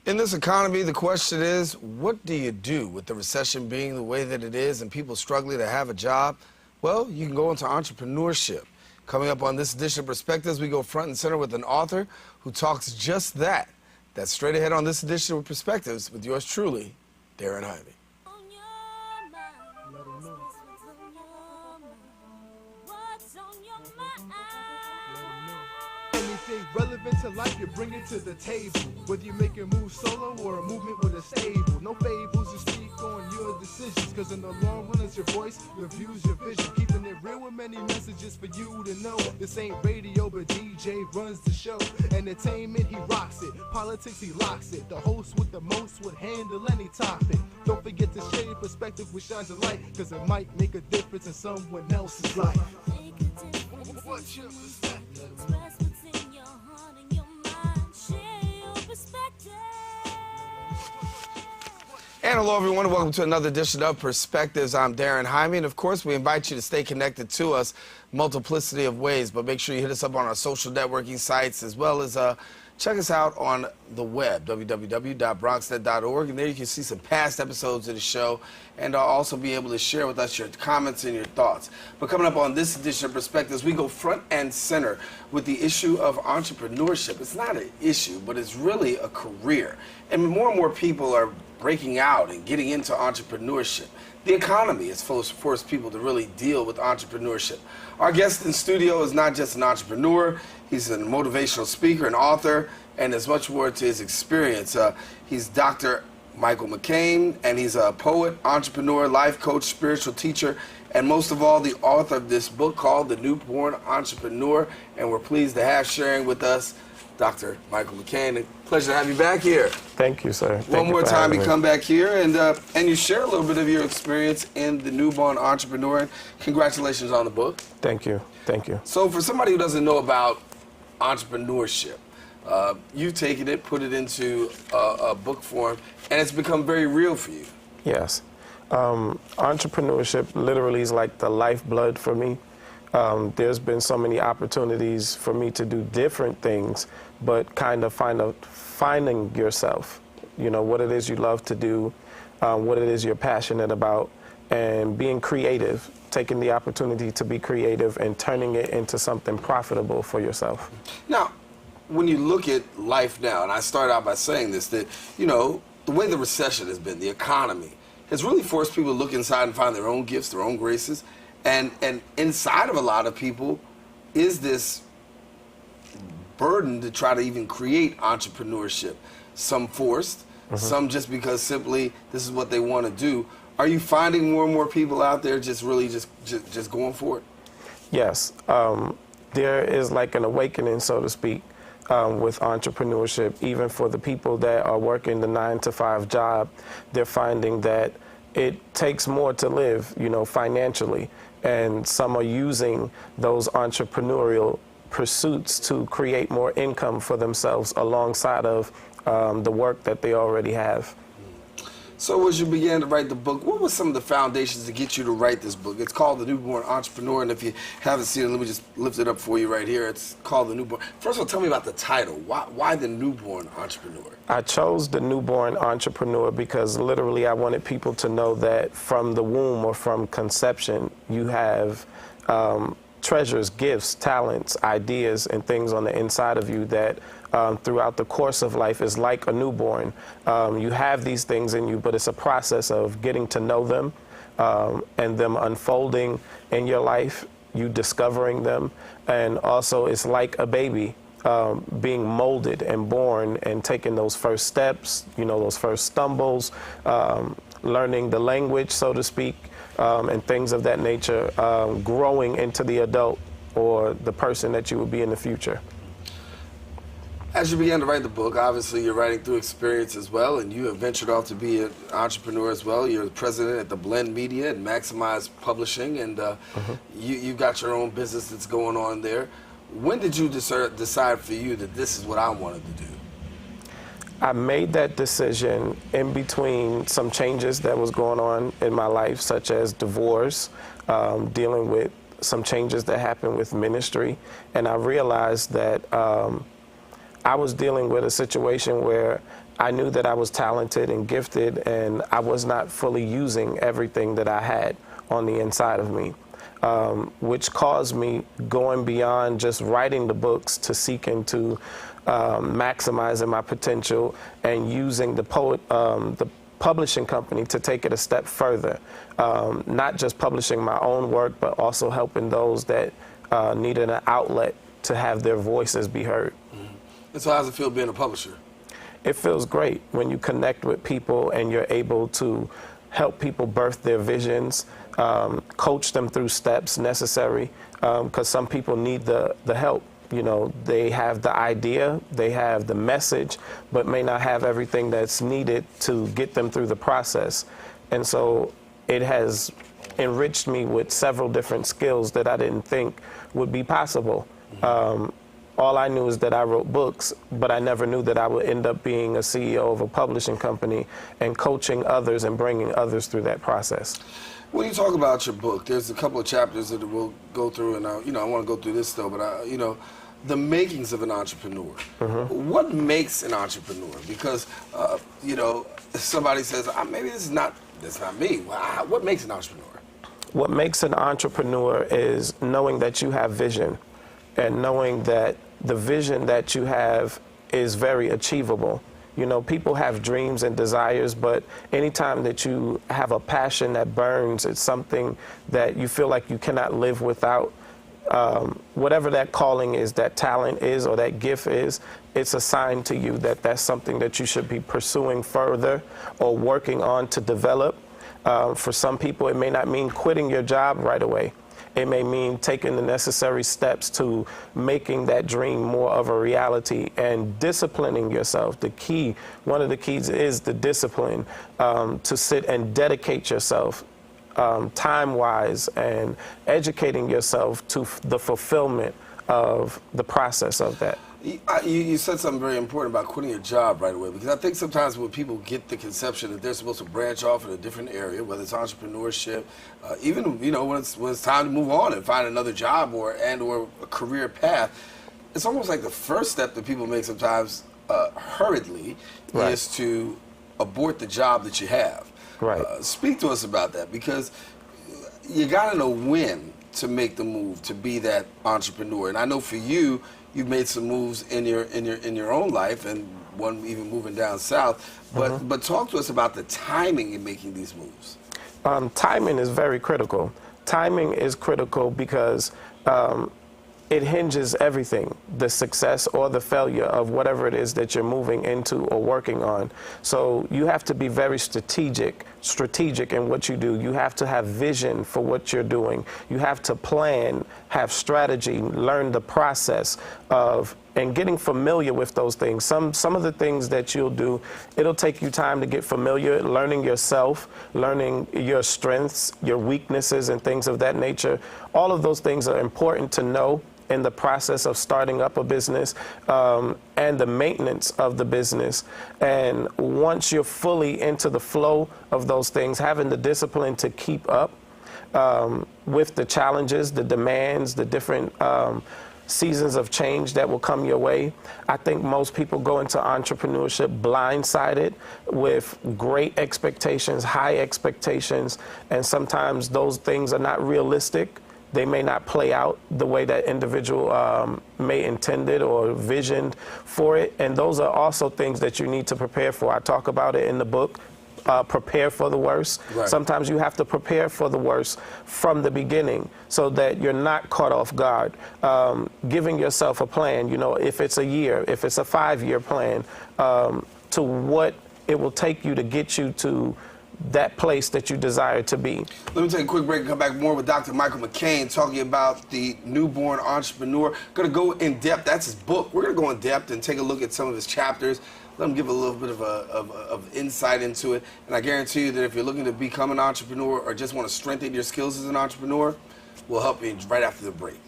In this economy, the question is, what do you do with the recession being the way that it is and people struggling to have a job? Well, you can go into entrepreneurship. Coming up on this edition of Perspectives, we go front and center with an author who talks just that. That's straight ahead on this edition of Perspectives with yours truly, Daren Jaime. Anything relevant to life, you bring it to the table. Whether you make a move solo or a movement with a stable. No fables, you speak on your decisions. Cause in the long run, it's your voice, your views, your vision. Keeping it real with many messages for you to know. This ain't radio, but DJ runs the show. Entertainment, he rocks it. Politics, he locks it. The host with the most would handle any topic. Don't forget to share your perspective, which shines a light. Cause it might make a difference in someone else's life. What's your perspective? And hello, everyone, and welcome to another edition of Perspectives. I'm Daren Jaime, and of course, we invite you to stay connected to us multiplicity of ways, but make sure you hit us up on our social networking sites, as well as check us out on the web, www.bronxnet.org, and there you can see some past episodes of the show, and also be able to share with us your comments and your thoughts. But coming up on this edition of Perspectives, we go front and center with the issue of entrepreneurship. It's not an issue, but it's really a career, and more people are breaking out and getting into entrepreneurship. The economy has forced people to really deal with entrepreneurship. Our guest in studio is not just an entrepreneur, he's a motivational speaker, an author, and there's much more to his experience. He's Dr. Michael McCain, and he's a poet, entrepreneur, life coach, spiritual teacher, and most of all, the author of this book called The Newborn Entrepreneur, and we're pleased to have sharing with us Dr. Michael McCain. Pleasure to have you back here. Thank you, sir. One more time you come back here and you share a little bit of your experience in The Newborn Entrepreneur. And congratulations on the book. Thank you. Thank you. So for somebody who doesn't know about entrepreneurship, you've taken it, put it into a book form, and it's become very real for you. Yes. Entrepreneurship literally is like the lifeblood for me. There's been so many opportunities for me to do different things, but kind of finding yourself, you know, what it is you love to do, what it is you're passionate about, and being creative, taking the opportunity to be creative and turning it into something profitable for yourself. Now, when you look at life now, and I start out by saying this, that, you know, the way the recession has been, the economy, has really forced people to look inside and find their own gifts, their own graces. And inside of a lot of people is this burden to try to even create entrepreneurship. Some forced, some just because simply this is what they want to do. Are you finding more and more people out there just really just going for it? Yes. There is like an awakening, so to speak, with entrepreneurship. Even for the people that are working the 9-to-5 job, they're finding that it takes more to live, you know, financially. And some are using those entrepreneurial pursuits to create more income for themselves alongside of the work that they already have. So as you began to write the book, what were some of the foundations to get you to write this book? It's called The Newborn Entrepreneur, and if you haven't seen it, let me just lift it up for you right here. It's called The Newborn. First of all, tell me about the title. Why The Newborn Entrepreneur? I chose The Newborn Entrepreneur because literally I wanted people to know that from the womb or from conception, you have treasures, gifts, talents, ideas, and things on the inside of you that throughout the course of life is like a newborn. You have these things in you, but it's a process of getting to know them and them unfolding in your life, you discovering them, and also it's like a baby being molded and born and taking those first steps, you know, those first stumbles, learning the language, so to speak, and things of that nature, growing into the adult or the person that you will be in the future. As you began to write the book, obviously you're writing through experience as well, and you have ventured off to be an entrepreneur as well. You're the president at the Blend Media and Maximize Publishing, and you've got your own business that's going on there. When did you decide for you that this is what I wanted to do? I made that decision in between some changes that was going on in my life, such as divorce, dealing with some changes that happened with ministry, and I realized that I was dealing with a situation where I knew that I was talented and gifted, and I was not fully using everything that I had on the inside of me, which caused me going beyond just writing the books to seeking to maximizing my potential and using the publishing company to take it a step further, not just publishing my own work, but also helping those that needed an outlet to have their voices be heard. Mm-hmm. And so how's it feel being a publisher? It feels great when you connect with people and you're able to help people birth their visions, coach them through steps necessary, because some people need the help. You know, they have the idea, they have the message, but may not have everything that's needed to get them through the process. And so it has enriched me with several different skills that I didn't think would be possible. All I knew is that I wrote books, but I never knew that I would end up being a CEO of a publishing company and coaching others and bringing others through that process. When you talk about your book, there's a couple of chapters that we'll go through, and I want to go through this though, but the makings of an entrepreneur. Mm-hmm. What makes an entrepreneur? Because somebody says, maybe that's not me. What makes an entrepreneur? What makes an entrepreneur is knowing that you have vision, and knowing that the vision that you have is very achievable. You know, people have dreams and desires, but anytime that you have a passion that burns, it's something that you feel like you cannot live without. Whatever that calling is, that talent is, or that gift is, it's a sign to you that that's something that you should be pursuing further or working on to develop. For some people, it may not mean quitting your job right away. It may mean taking the necessary steps to making that dream more of a reality and disciplining yourself. One of the keys is the discipline, to sit and dedicate yourself time-wise and educating yourself to the fulfillment of the process of that. You said something very important about quitting your job right away, because I think sometimes when people get the conception that they're supposed to branch off in a different area, whether it's entrepreneurship, even when it's time to move on and find another job or a career path, it's almost like the first step that people make sometimes hurriedly Right. is to abort the job that you have. Right. Speak to us about that, because you got to know when to make the move to be that entrepreneur. And I know for you, you've made some moves in your own life, and one even moving down south. But talk to us about the timing in making these moves. Timing is very critical. Timing is critical because it hinges everything, the success or the failure of whatever it is that you're moving into or working on. So you have to be very strategic in what you do. You have to have vision for what you're doing. You have to plan, have strategy, learn the process of, and getting familiar with those things. Some of the things that you'll do, it'll take you time to get familiar, learning yourself, learning your strengths, your weaknesses, and things of that nature. All of those things are important to know in the process of starting up a business, and the maintenance of the business. And once you're fully into the flow of those things, having the discipline to keep up with the challenges, the demands, the different seasons of change that will come your way. I think most people go into entrepreneurship blindsided with great expectations, high expectations, and sometimes those things are not realistic. They may not play out the way that individual may intended or visioned for it. And those are also things that you need to prepare for. I talk about it in the book, prepare for the worst. Right. Sometimes you have to prepare for the worst from the beginning so that you're not caught off guard. Giving yourself a plan, if it's a year, if it's a 5-year plan, to what it will take you to get you to that place that you desire to be. Let me take a quick break and come back more with Dr. Michael McCain talking about the newborn entrepreneur. Going to go in depth. That's his book. We're going to go in depth and take a look at some of his chapters. Let him give a little bit of insight into it. And I guarantee you that if you're looking to become an entrepreneur or just want to strengthen your skills as an entrepreneur, we'll help you right after the break.